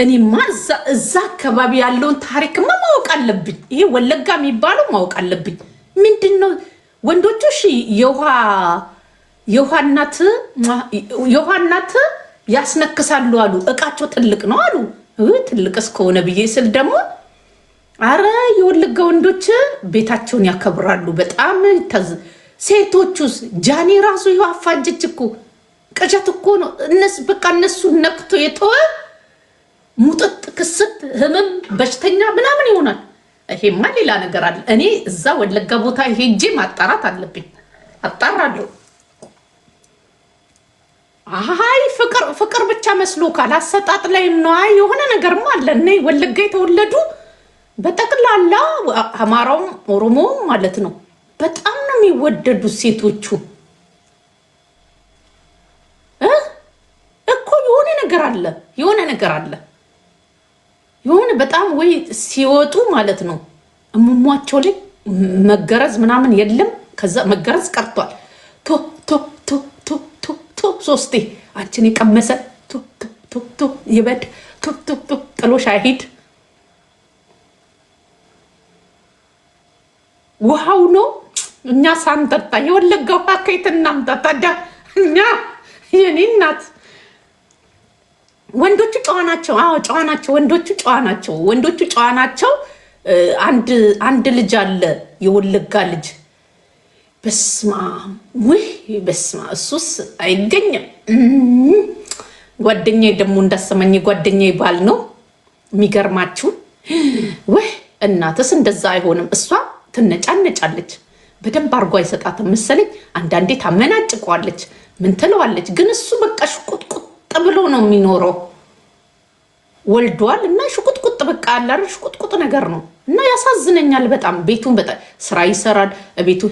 እኔማ እዛ አካባቢ ያለውን ታሪክማ ማወቅ አለብኝ። ይሄ ወለጋ የሚባለው ማወቅ አለብኝ። ምንድነው ወንዶቹ እሺ የውሃናት ያስነክሳሉ አሉ። እቃቸው ትልቅ ነው አሉ። ትልቅ እስከሆነ ብዬ ስል ደግሞ አረ የወለጋ ወንዶች ቤታቸውን ያከብራሉ በጣም። ሴቶቹስ ጃኒ ራሱ ይኸው አፋጀች እኮ ቅዠት እኮ ነው። በቃ እነሱ ነክቶ የተወ ሙጥጥ ክስት ህመም በሽተኛ ምናምን ይሆናል። ይሄማ ሌላ ነገር አለ። እኔ እዛ ወለጋ ቦታ ሄጄ ማጣራት አለብኝ። አጣራለሁ። አይ ፍቅር ብቻ መስሎ ካላሰጣጥ ላይም ነው። አይ የሆነ ነገርማ አለ። እኔ ወለጋ የተወለዱ በጠቅላላ አማራውም ኦሮሞውም ማለት ነው በጣም ነው የሚወደዱ ሴቶቹ እኮ። የሆነ ነገር አለ የሆነ በጣም ወይ ሲወጡ ማለት ነው እሙሟቸው ላይ መገረዝ ምናምን የለም። ከዛ መገረዝ ቀርቷል። ቶ ቶ ቶ ቶ ቶ ቶ ሶስቴ አንቺን የቀመሰ ቶ ቶ ቶ ቶ ይበድ ቶ ቶ ቶ ጥሎሽ አይሂድ። ውሃው ነው እኛ ሳንጠጣ የወለጋ ውሃ ከየት እናምጣ ታዲያ? እኛ የኔ እናት ወንዶቹ ጨዋ ናቸው። አዎ ጨዋ ናቸው። ወንዶቹ ጨዋ ናቸው። አንድ ልጅ አለ የወለጋ ልጅ። በስማ እሱስ አይገኝም። ጓደኛዬ ደግሞ እንዳሰማኝ ጓደኛዬ ባል ነው የሚገርማችሁ። እናትስ እንደዛ አይሆንም። እሷ ትነጫነጫለች። በደንብ አርጓ አይሰጣትም መሰለኝ። አንዳንዴ ታመናጭቀዋለች። ምን ትለዋለች። ግን እሱ በቃ ሽቁጥቁጥ ብሎ ነው የሚኖረው። ወልዷል እና ሽቁጥቁጥ በቃ አላር ሽቁጥቁጥ ነገር ነው እና ያሳዝነኛል በጣም። ቤቱን በጣም ስራ ይሰራል ቤቱ።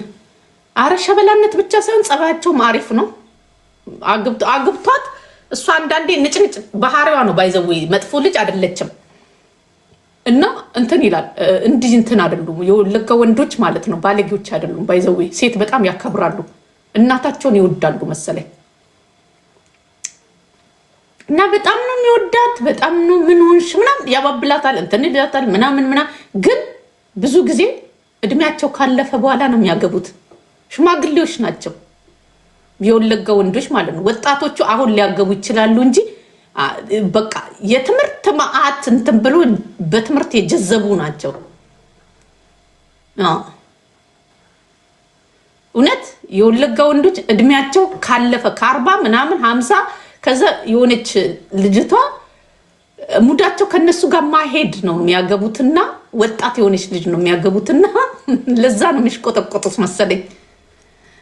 አረ ሸበላነት ብቻ ሳይሆን ጸባያቸው አሪፍ ነው። አግብቷት እሷ አንዳንዴ ንጭንጭ ባህሪዋ ነው። ባይዘው መጥፎ ልጅ አይደለችም። እና እንትን ይላል እንዲህ እንትን አይደሉም የወለጋ ወንዶች ማለት ነው። ባለጌዎች አይደሉም። ባይዘው ሴት በጣም ያከብራሉ። እናታቸውን ይወዳሉ መሰለኝ። እና በጣም ነው የሚወዳት። በጣም ነው ምን ሆንሽ ምናምን ያባብላታል እንትን ይላታል ምናምን። ግን ብዙ ጊዜ እድሜያቸው ካለፈ በኋላ ነው የሚያገቡት። ሽማግሌዎች ናቸው የወለጋ ወንዶች ማለት ነው። ወጣቶቹ አሁን ሊያገቡ ይችላሉ እንጂ በቃ የትምህርት ማአት እንትን ብሎ በትምህርት የጀዘቡ ናቸው። እውነት የወለጋ ወንዶች እድሜያቸው ካለፈ ከ40 ምናምን 50 ከዛ የሆነች ልጅቷ ሙዳቸው ከነሱ ጋር ማሄድ ነው የሚያገቡትና ወጣት የሆነች ልጅ ነው የሚያገቡትና ለዛ ነው የሚሽቆጠቆጡት መሰለኝ።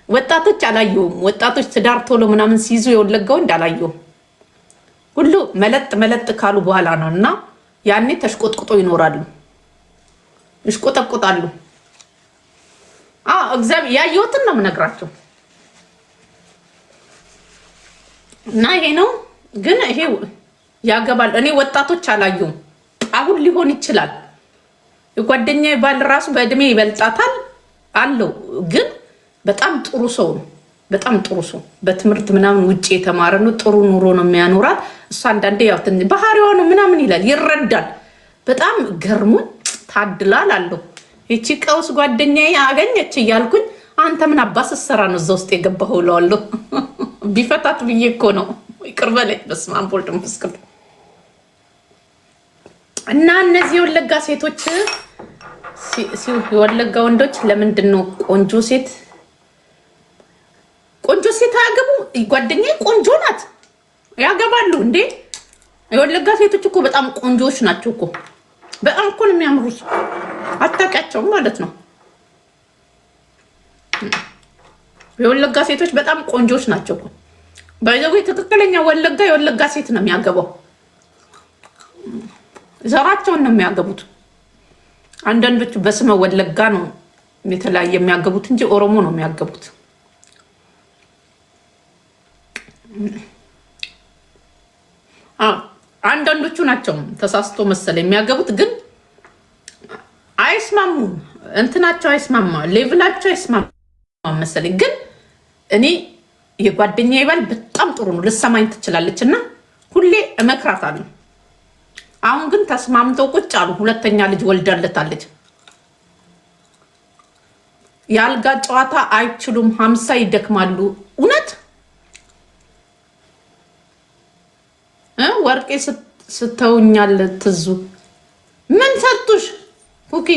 ወጣቶች አላየሁም። ወጣቶች ትዳር ቶሎ ምናምን ሲይዙ የወለጋ ወንድ አላየሁም። ሁሉ መለጥ ካሉ በኋላ ነው እና ያኔ ተሽቆጥቁጦ ይኖራሉ። ይሽቆጠቁጣሉ። እግዚአብሔር ያየሁትን ነው የምነግራቸው። እና ይሄ ነው ግን ይሄ ያገባል። እኔ ወጣቶች አላየሁም። አሁን ሊሆን ይችላል። የጓደኛዬ ባል ራሱ በእድሜ ይበልጣታል አለው። ግን በጣም ጥሩ ሰው ነው። በጣም ጥሩ ሰው በትምህርት ምናምን ውጪ የተማረ ነው። ጥሩ ኑሮ ነው የሚያኖራት። እሷ አንዳንዴ ያው ባህሪዋ ነው ምናምን ይላል ይረዳል። በጣም ገርሞኝ ታድላል አለው። እቺ ቀውስ ጓደኛዬ አገኘች እያልኩኝ አንተ ምን አባስ ሰራ ነው እዛ ውስጥ የገባኸው እለዋለሁ። ቢፈታት ብዬ እኮ ነው። ይቅር በለኝ። በስመ አብ ወወልድ ወመንፈስ ቅዱስ። እና እነዚህ የወለጋ ሴቶች የወለጋ ወንዶች ለምንድን ነው ቆንጆ ሴት አያገቡ? ጓደኛዬ ቆንጆ ናት ያገባሉ እንዴ? የወለጋ ሴቶች እኮ በጣም ቆንጆዎች ናቸው እኮ። በጣም እኮ ነው የሚያምሩት። አታውቂያቸውም ማለት ነው። የወለጋ ሴቶች በጣም ቆንጆዎች ናቸው እኮ። ባይዘው ትክክለኛ ወለጋ የወለጋ ሴት ነው የሚያገባው። ዘራቸውን ነው የሚያገቡት። አንዳንዶቹ በስመ ወለጋ ነው የተለያየ የሚያገቡት እንጂ ኦሮሞ ነው የሚያገቡት። አንዳንዶቹ ናቸው ተሳስቶ መሰለ የሚያገቡት። ግን አይስማሙም። እንትናቸው አይስማማ፣ ሌቭላቸው አይስማማ መሰለኝ። ግን እኔ የጓደኛዬ ባል በጣም ጥሩ ነው። ልሰማኝ ትችላለች እና ሁሌ እመክራታለሁ። አሁን ግን ተስማምተው ቁጭ አሉ። ሁለተኛ ልጅ ወልዳለታለች። ያልጋ ጨዋታ አይችሉም። 50 ይደክማሉ። እውነት ወርቄ ስተውኛል። ትዙ ምን ሰጡሽ? ኩኪ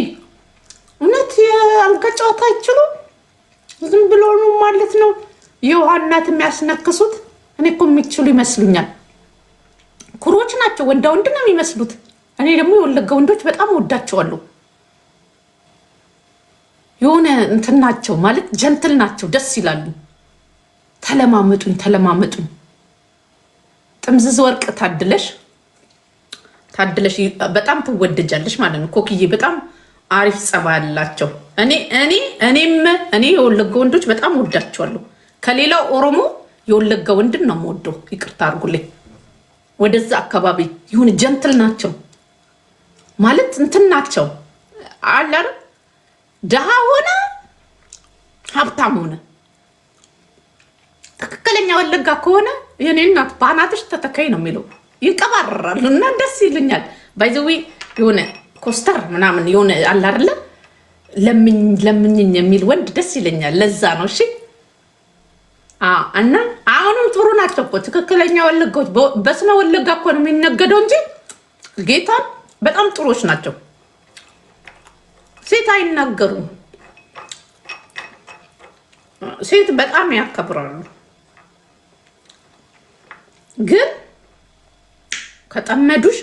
እውነት ያልጋ ጨዋታ አይችሉም። ዝም ብሎ ነው ማለት ነው የውሃናት የሚያስነክሱት። እኔ እኮ የሚችሉ ይመስሉኛል። ኩሮች ናቸው። ወንዳ ወንድ ነው የሚመስሉት። እኔ ደግሞ የወለጋ ወንዶች በጣም ወዳቸዋለሁ። የሆነ እንትን ናቸው ማለት ጀንትል ናቸው። ደስ ይላሉ። ተለማመጡኝ ተለማመጡኝ። ጥምዝዝ ወርቅ ታድለሽ በጣም ትወደጃለሽ ማለት ነው። ኮክዬ በጣም አሪፍ ጸባይ አላቸው። እኔ የወለጋ ወንዶች በጣም ወዳቸዋለሁ። ከሌላው ኦሮሞ የወለጋ ወንድን ነው የምወደው። ይቅርታ አድርጉልኝ። ወደዛ አካባቢ ይሁን ጀንትል ናቸው ማለት እንትን ናቸው አላር ደሃ ሆነ ሀብታም ሆነ ትክክለኛ ወለጋ ከሆነ የኔ እናት ባናትሽ ተተካይ ነው የሚለው። ይንቀባረራሉ እና ደስ ይልኛል። ባይዘዊ የሆነ ኮስተር ምናምን የሆነ አለ አይደለ ለምኝኝ የሚል ወንድ ደስ ይለኛል። ለዛ ነው እሺ። እና አሁንም ጥሩ ናቸው እኮ ትክክለኛ ወለጋዎች። በስመ ወለጋ እኮ ነው የሚነገደው እንጂ ጌታን በጣም ጥሩዎች ናቸው። ሴት አይናገሩም። ሴት በጣም ያከብራሉ። ግን ከጠመዱሽ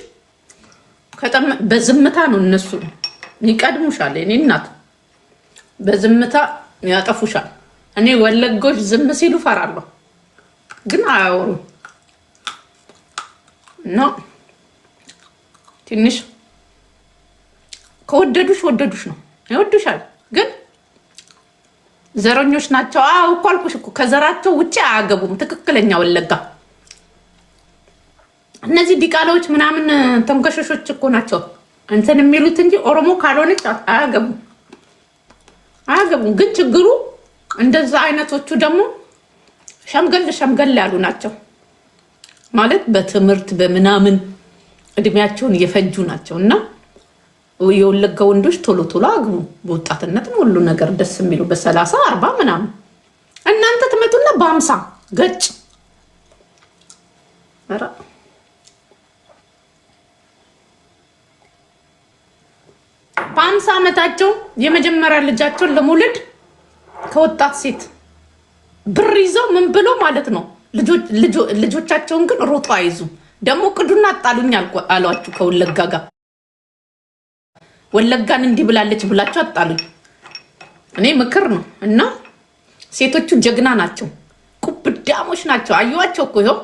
በዝምታ ነው እነሱ ይቀድሙሻል። እኔ እናት በዝምታ ያጠፉሻል። እኔ ወለጎች ዝም ሲሉ ፈራለሁ፣ ግን አያወሩም። ነው ትንሽ ከወደዱሽ ነው ይወዱሻል። ግን ዘረኞች ናቸው። እኮ አልኩሽ እኮ ከዘራቸው ውጪ አያገቡም። ትክክለኛ ወለጋ እነዚህ ዲቃላዎች ምናምን ተንከሸሾች እኮ ናቸው እንትን የሚሉት እንጂ ኦሮሞ ካልሆነች አያገቡም። ግን ችግሩ እንደዛ አይነቶቹ ደግሞ ሸምገል ያሉ ናቸው ማለት በትምህርት በምናምን እድሜያቸውን እየፈጁ ናቸው። እና የወለጋ ወንዶች ቶሎ አግቡ። በወጣትነት ነው ሁሉ ነገር ደስ የሚሉ በ30 40 ምናምን። እናንተ ትመጡና በ50 ገጭ በ50 ዓመታቸው የመጀመሪያ ልጃቸውን ለመውለድ ከወጣት ሴት ብር ይዘው ምን ብሎ ማለት ነው። ልጆቻቸውን ግን ሮጦ አይዙም። ደግሞ ቅዱና አጣሉኝ አሏችሁ ከወለጋ ጋር። ወለጋን እንዲህ ብላለች ብላችሁ አጣሉኝ። እኔ ምክር ነው። እና ሴቶቹ ጀግና ናቸው፣ ቁብዳሞች ናቸው። አዩዋቸው እኮ ይኸው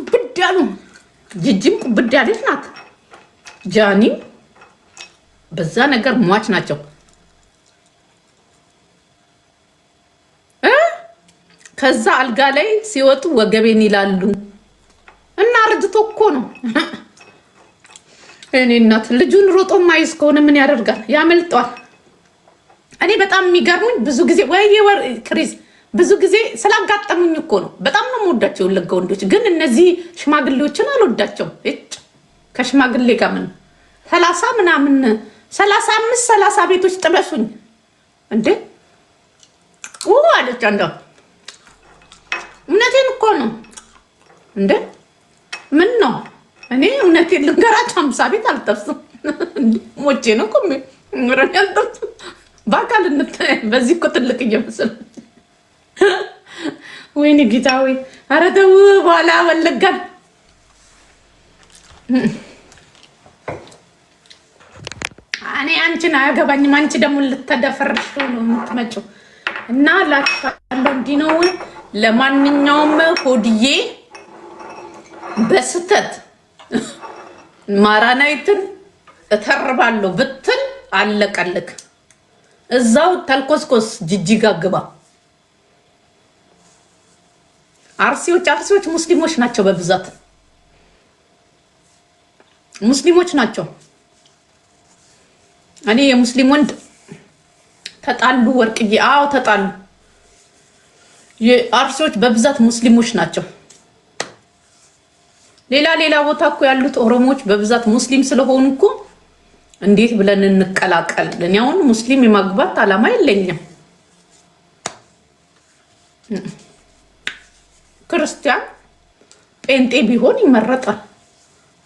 ቁብዳሉ። ጅጅም ቁብዳለች ናት። ጃኒም በዛ ነገር ሟች ናቸው። ከዛ አልጋ ላይ ሲወጡ ወገቤን ይላሉ። እና አርጅቶ እኮ ነው። እኔ እናት ልጁን ሮጦ ማይዝ ከሆነ ምን ያደርጋል? ያመልጧል። እኔ በጣም የሚገርሙኝ ብዙ ጊዜ ክሪዝ ብዙ ጊዜ ስላጋጠሙኝ እኮ ነው። በጣም ነው የምወዳቸው የወለጋ ወንዶች። ግን እነዚህ ሽማግሌዎችን አልወዳቸውም። ከሽማግሌ ጋር ምን 30 ምናምን 35 30 ቤቶች ጥበሱኝ እንዴ አለች አንዷ። እውነቴን እኮ ነው እንዴ ምን ነው? እኔ እውነቴን ልንገራችሁ 50 ቤት አልጠብስም። ሞቼ ነው እኮ ምረን ያልጠብስም። በአካል በዚህ እኮ ትልቅ እየመሰለ ወይኔ ጌታዊ። ኧረ ተው በኋላ ወለጋን እኔ አንቺን አያገባኝም። አንቺ ደግሞ ልተደፈርሽ ነው የምትመጪው። እና ላችኋለሁ እንዲህ ነው። ለማንኛውም ሆድዬ በስተት ማራናይትን እተርባለሁ ብትል አለቀልክ። እዛው ተልኮስኮስ ጅጅጋ ግባ። አርሲዎች ሙስሊሞች ናቸው፣ በብዛት ሙስሊሞች ናቸው። እኔ የሙስሊም ወንድ ተጣሉ ወርቅዬ። አዎ ተጣሉ። የአርሲዎች በብዛት ሙስሊሞች ናቸው። ሌላ ቦታ እኮ ያሉት ኦሮሞዎች በብዛት ሙስሊም ስለሆኑ እኮ እንዴት ብለን እንቀላቀል? እኔ አሁን ሙስሊም የማግባት አላማ የለኝም። ክርስቲያን ጴንጤ ቢሆን ይመረጣል።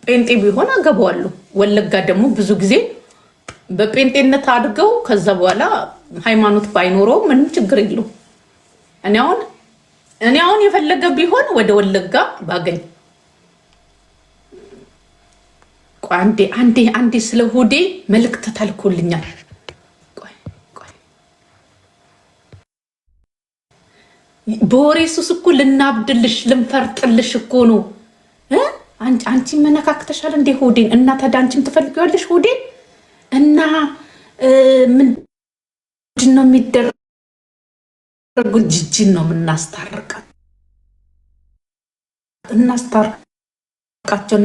ጴንጤ ቢሆን አገባዋለሁ። ወለጋ ደግሞ ብዙ ጊዜ በጴንጤነት አድርገው ከዛ በኋላ ሃይማኖት ባይኖረው ምንም ችግር የለው። እኔ አሁን የፈለገ ቢሆን ወደ ወለጋ ባገኝ። አንዴ ስለ ሆዴ መልእክት ተልኮልኛል። በወሬ ሱስ እኮ ልናብድልሽ ልንፈርጥልሽ እኮ ነው። አንቺ መነካክተሻል እንዴ ሆዴን? እና ታዲያ አንቺም ትፈልጊዋለሽ ሆዴን? እና ምንድን ነው የሚደረጉት? ጅጅን ነው የምናስታርቃት። እናስታርቃቸው፣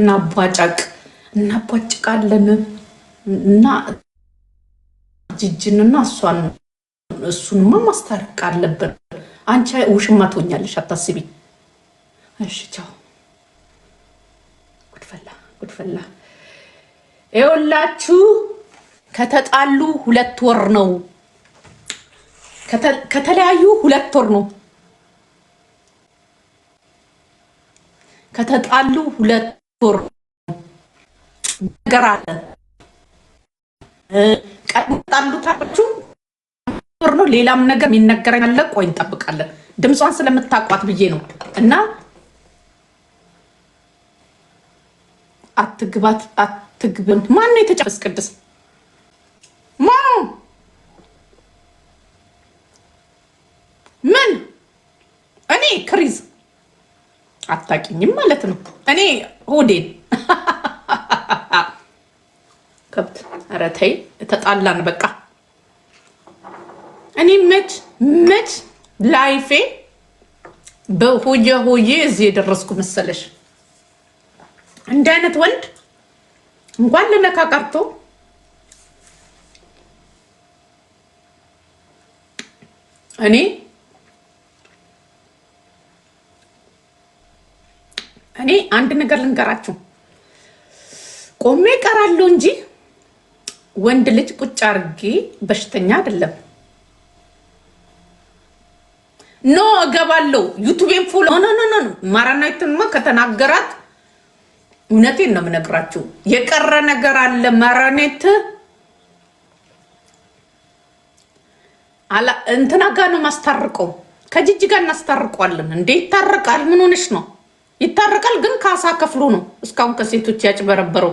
እናቧጭቃለን እና ጅጅንና እሱንማ ማስታረቅ አለብን። አንቺ ውሽማ ትሆኛለሽ፣ አታስቢ። እሺ ቻው። ጉድፈላ ይኸውላችሁ፣ ከተጣሉ 2 ወር ነው። ከተለያዩ 2 ወር ነው። ከተጣሉ 2 ወር ነገር አለ። ቀጣሉ ታችሁ ወር ነው። ሌላም ነገር የሚነገረኝ አለ። ቆይ እንጠብቃለን። ድምጿን ስለምታቋት ብዬ ነው። እና አትግብን። ማን ነው የተጨፈስ? ቅድስ ምን እኔ ክሪዝ አታውቂኝም ማለት ነው። እኔ ሆዴን ከብት። ኧረ ተይ፣ ተጣላን በቃ። እኔ መች ላይፌ በሆዬ እዚህ የደረስኩ መሰለሽ? እንዲህ አይነት ወንድ እንኳን ልነካ ቀርቶ እኔ አንድ ነገር ልንገራችሁ፣ ቆሜ እቀራለሁ እንጂ ወንድ ልጅ ቁጭ አርጌ በሽተኛ አይደለም። ኖ እገባለሁ። ዩቲዩብን ፎሎ ኖ ማራናይትማ ከተናገራት እውነቴን ነው የምነግራችሁ። የቀረ ነገር አለ። ማራኔት እንትና ጋር ነው ማስታርቀው። ከጅጅ ጋር እናስታርቀዋለን። እንዴ ይታረቃል? ምን ሆነሽ ነው? ይታረቃል፣ ግን ካሳ ከፍሎ ነው እስካሁን ከሴቶች ያጭበረበረው።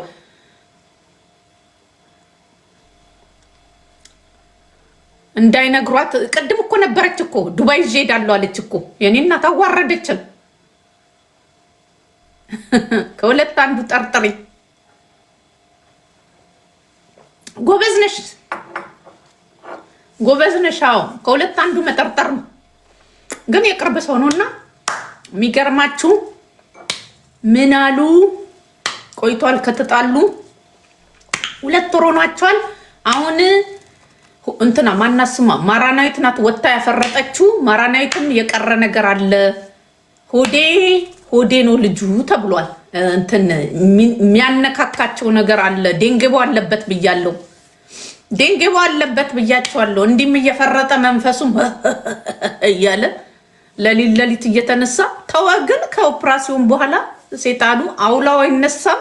እንዳይነግሯት። ቅድም እኮ ነበረች እኮ ዱባይ ይዤ እሄዳለሁ አለች እኮ። የኔ እናት አዋረደችን። ከሁለት አንዱ ጠርጥሪ። ጎበዝ ነሽ። አዎ ከሁለት አንዱ መጠርጠር ነው። ግን የቅርብ ሰው ነውና የሚገርማችሁ ምን አሉ? ቆይቷል ከተጣሉ 2 ወር ሆኗቸዋል። አሁን እንትና ማናስማ ማራናይት ናት ወጣ ያፈረጠችው። ማራናይትም የቀረ ነገር አለ። ሆዴ ነው ልጁ ተብሏል። እንትን የሚያነካካቸው ነገር አለ። ዴንጌቦ አለበት ብያለሁ። ዴንጌቦ አለበት ብያቸዋለሁ። እንዲህም እየፈረጠ መንፈሱም እያለ ለሊት እየተነሳ ተዋ። ግን ከኦፕራሲዮን በኋላ ሴጣኑ አውላው አይነሳም።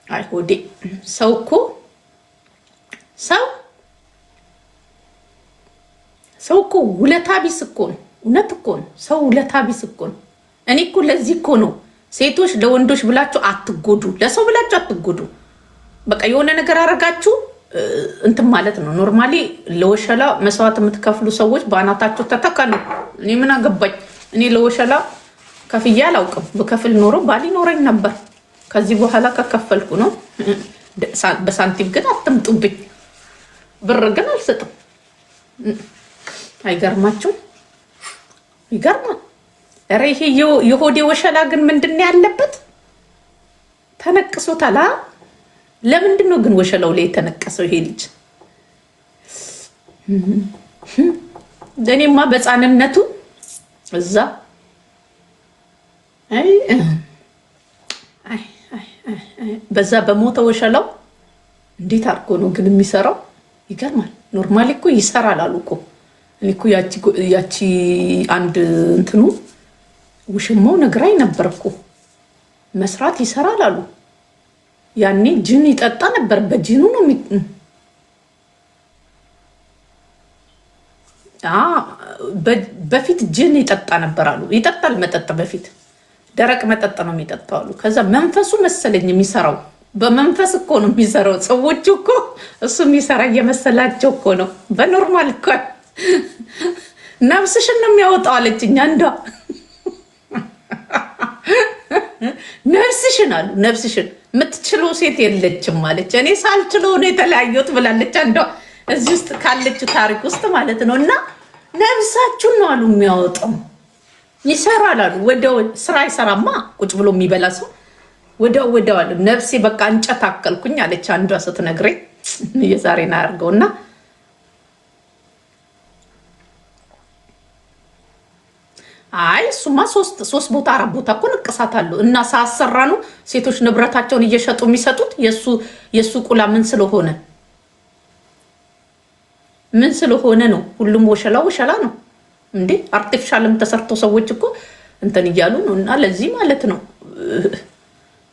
አይ ሆዴ ሰው እኮ ውለታ ቢስ እኮ ነው። እውነት እኮ ነው። ሰው ውለታ ቢስ እኮ ነው። እኔ እኮ ለዚህ እኮ ነው ሴቶች ለወንዶች ብላችሁ አትጎዱ፣ ለሰው ብላችሁ አትጎዱ። በቃ የሆነ ነገር አረጋችሁ እንትን ማለት ነው። ኖርማሊ ለወሸላ መስዋዕት የምትከፍሉ ሰዎች በአናታችሁ ተተከሉ። እኔ ምን አገባኝ? እኔ ለወሸላ ከፍዬ አላውቅም። በከፍል ኖሮ ባል ይኖረኝ ነበር። ከዚህ በኋላ ከከፈልኩ ነው። በሳንቲም ግን አትምጡብኝ። ብር ግን አልሰጥም። አይገርማችሁም? ይገርማል። ኧረ ይሄ የሆዴ ወሸላ ግን ምንድን ነው ያለበት? ተነቅሶታል። ለምንድን ነው ግን ወሸላው ላይ የተነቀሰው ይሄ ልጅ? እኔማ በሕፃንነቱ እዛ በዛ በሞተ ወሸላው እንዴት አድርጎ ነው ግን የሚሰራው? ይገርማል። ኖርማሊ እኮ ይሰራል አሉ እኮ። እኔ እኮ ያቺ አንድ እንትኑ ውሽማው ነግራኝ ነበር እኮ መስራት ይሰራል አሉ። ያኔ ጅን ይጠጣ ነበር። በጅኑ ነው በፊት ጅን ይጠጣ ነበር አሉ። ይጠጣል መጠጥ በፊት ደረቅ መጠጥ ነው የሚጠጣው አሉ። ከዛ መንፈሱ መሰለኝ የሚሰራው። በመንፈስ እኮ ነው የሚሰራው። ሰዎቹ እኮ እሱ የሚሰራ እየመሰላቸው እኮ ነው። በኖርማል እኮ ነፍስሽን ነው የሚያወጣው አለችኝ አንዷ። ነፍስሽን አሉ ነፍስሽን የምትችለው ሴት የለችም አለች። እኔ ሳልችለው ነው የተለያየሁት ብላለች አንዷ። እዚህ ውስጥ ካለችው ታሪክ ውስጥ ማለት ነው። እና ነፍሳችሁን ነው አሉ የሚያወጣው። ይሰራል አሉ። ወዲያው ስራ ይሰራማ ቁጭ ብሎ የሚበላ ሰው ወዲያው አሉ። ነፍሴ በቃ እንጨት አከልኩኝ አለች አንዷ ስትነግረኝ። የዛሬን አያርገውና አይ እሱማ ሶስት ቦታ 4 ቦታ እኮ ንቅሳት አሉ። እና ሳሰራ ነው ሴቶች ንብረታቸውን እየሸጡ የሚሰጡት። የሱ ቁላ ምን ስለሆነ ነው። ሁሉም ወሸላ ነው እንዴ። አርቲፊሻልም ተሰርቶ ሰዎች እኮ እንትን እያሉ ነው። እና ለዚህ ማለት ነው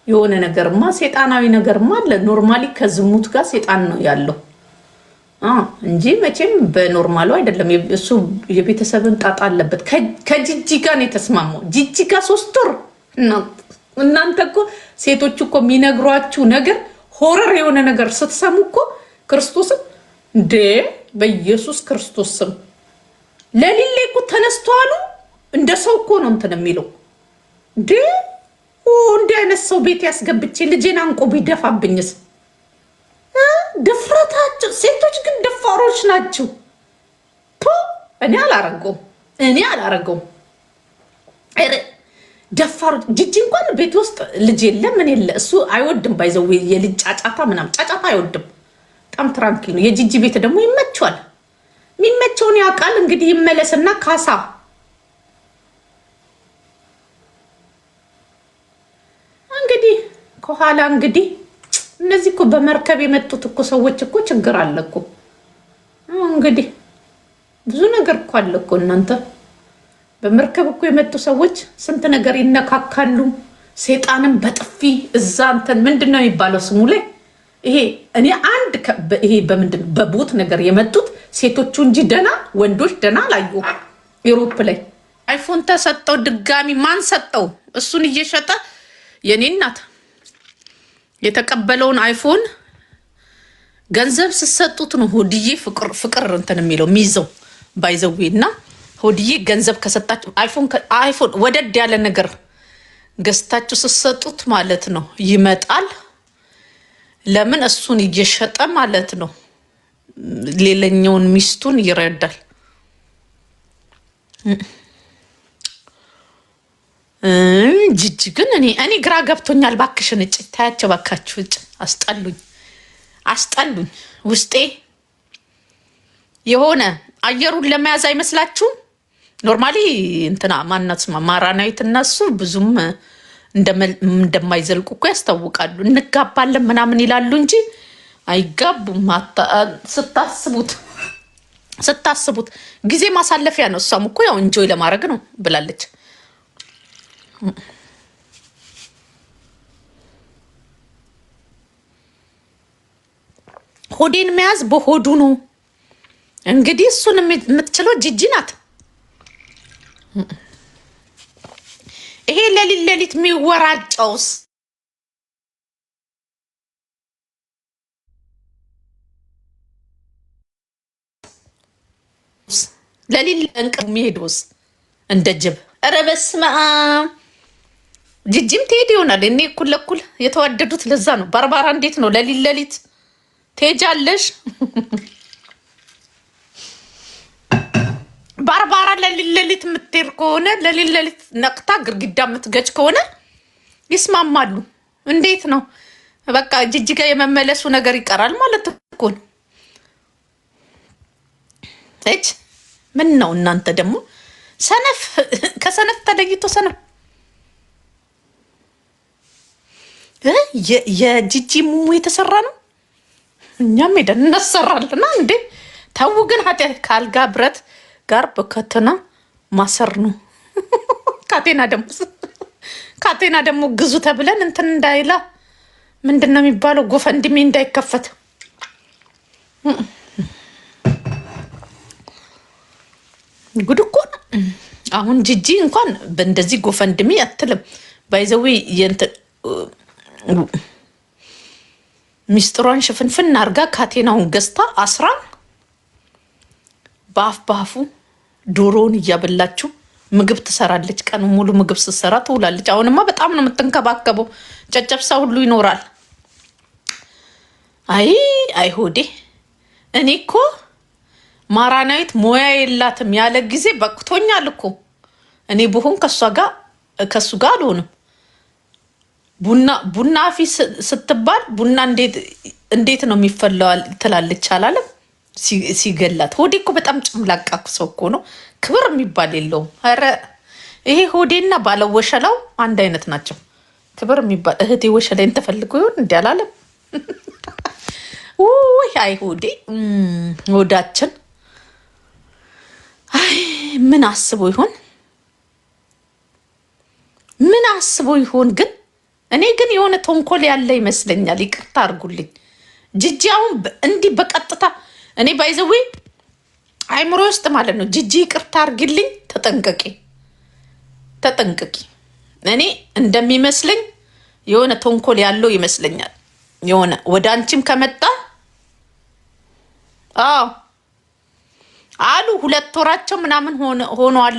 የሆነ ነገርማ ሴጣናዊ ነገርማ አለ። ኖርማሊ ከዝሙት ጋር ሴጣን ነው ያለው እንጂ መቼም በኖርማሉ አይደለም። እሱ የቤተሰብን ጣጣ አለበት። ከጂጂ ጋር ነው የተስማማው። ጂጂ ጋር 3 ወር። እናንተ እኮ ሴቶች እኮ የሚነግሯችሁ ነገር ሆረር የሆነ ነገር ስትሰሙ እኮ ክርስቶስን እንዴ በኢየሱስ ክርስቶስ ስም ለሊሌ እኮ ተነስተዋሉ። እንደ ሰው እኮ ነው እንትን የሚለው እንዴ። እንዲህ አይነት ሰው ቤት ያስገብቼ ልጄን አንቆ ቢደፋብኝስ? ድፍረታቸው። ሴቶች ግን ደፋሮች ናቸው። እኔ አላረገውም። ደፋሮች። ጂጂ እንኳን ቤት ውስጥ ልጅ የለ ምን የለ እሱ አይወድም። ባይዘው የልጅ ጫጫታ ምናምን ጫጫታ አይወድም። በጣም ትራንኪል ነው። የጂጂ ቤት ደግሞ ይመቸዋል። የሚመቸውን ያውቃል። እንግዲህ ይመለስና ካሳ እንግዲህ ከኋላ እንግዲህ እነዚህ እኮ በመርከብ የመጡት እኮ ሰዎች እኮ ችግር አለ እኮ። እንግዲህ ብዙ ነገር እኮ አለ እኮ። እናንተ በመርከብ እኮ የመጡ ሰዎች ስንት ነገር ይነካካሉ። ሴጣንም በጥፊ እዛ እንትን ምንድን ነው የሚባለው ስሙ ላይ ይሄ እኔ አንድ ይሄ በምንድን በቦት ነገር የመጡት ሴቶቹ እንጂ ደና ወንዶች ደና አላዩ። ዩሮፕ ላይ አይፎን ተሰጠው ድጋሚ። ማን ሰጠው? እሱን እየሸጠ የኔ እናት የተቀበለውን አይፎን ገንዘብ ስሰጡት ነው ሆድዬ ፍቅር እንትን የሚለው የሚይዘው ባይዘዌ። እና ሆድዬ ገንዘብ ከሰጣችሁ አይፎን ወደድ ያለ ነገር ገዝታችሁ ስሰጡት ማለት ነው ይመጣል። ለምን እሱን እየሸጠ ማለት ነው ሌላኛውን ሚስቱን ይረዳል። ጂጂ ግን እኔ ግራ ገብቶኛል። ባክሽን እጭ ታያቸው ባካችሁ። እጭ አስጠሉኝ። ውስጤ የሆነ አየሩን ለመያዝ አይመስላችሁም? ኖርማሊ እንትና ማናት ማራናዊት እና እሱ ብዙም እንደማይዘልቁ እኮ ያስታውቃሉ። እንጋባለን ምናምን ይላሉ እንጂ አይጋቡም። ስታስቡት ጊዜ ማሳለፊያ ነው። እሷም እኮ ያው እንጆይ ለማድረግ ነው ብላለች። ሆዴን መያዝ በሆዱ ነው እንግዲህ። እሱን የምትችለው ጂጂ ናት። ይሄ ሌሊት የሚወራጨውስ ለሊል እንቅልፍ የሚሄደውስ እንደ ጅብ። ኧረ በስመ አብ። ጂጂም ትሄድ ይሆናል። እኔ እኩል ለኩል የተዋደዱት ለዛ ነው። ባርባራ እንዴት ነው ለሊት ትሄጃለሽ? ባርባራ ለሊት የምትሄድ ከሆነ ለሊት ነቅታ ግርግዳ የምትገጭ ከሆነ ይስማማሉ። እንዴት ነው በቃ ጂጂ ጋር የመመለሱ ነገር ይቀራል ማለት እኮ ነው። ምን ነው እናንተ ደግሞ ሰነፍ ከሰነፍ ተለይቶ ሰነፍ የጂጂ ሙሙ የተሰራ ነው። እኛም ሄደን እናሰራለና እንዴ ተው ግን ኃጢአት ካልጋ ብረት ጋር በከተና ማሰር ነው። ካቴና ደግሞ ግዙ ተብለን እንትን እንዳይላ ምንድን ነው የሚባለው? ጎፈንድሜ እንዳይከፈት ጉድ እኮ ነው። አሁን ጂጂ እንኳን በእንደዚህ ጎፈንድሜ አትልም። ባይዘዌ ሚስጥሯን ሽፍንፍን አርጋ ካቴናውን ገዝታ አስራ በአፉ ዶሮውን እያበላችሁ ምግብ ትሰራለች። ቀኑ ሙሉ ምግብ ስትሰራ ትውላለች። አሁንማ በጣም ነው የምትንከባከበው። ጨጨብሳ ሁሉ ይኖራል። አይ ሆዴ እኔ እኮ ማራናዊት ሞያ የላትም ያለ ጊዜ በቅቶኛል እኮ። እኔ ብሆን ከሱ ጋር አልሆንም። ቡና አፊ ስትባል ቡና እንዴት ነው የሚፈላው ትላለች አላለም ሲገላት። ሆዴ እኮ በጣም ጭምላቃ ሰው እኮ ነው። ክብር የሚባል የለውም። ኧረ ይሄ ሆዴና ባለወሸላው አንድ አይነት ናቸው። ክብር የሚባል እህቴ ወሸላይን ተፈልጎ ይሆን እንዲ አላለም። ውይ አይ ሆዴ ሆዳችን ምን አስቦ ይሆን ግን እኔ ግን የሆነ ተንኮል ያለ ይመስለኛል። ይቅርታ አድርጉልኝ። ጂጂ አሁን እንዲህ በቀጥታ እኔ ባይዘዌ አይምሮ ውስጥ ማለት ነው ጂጂ ይቅርታ አድርግልኝ፣ ተጠንቀቂ። እኔ እንደሚመስለኝ የሆነ ተንኮል ያለው ይመስለኛል። የሆነ ወደ አንቺም ከመጣ አሉ 2 ወራቸው ምናምን ሆኗል።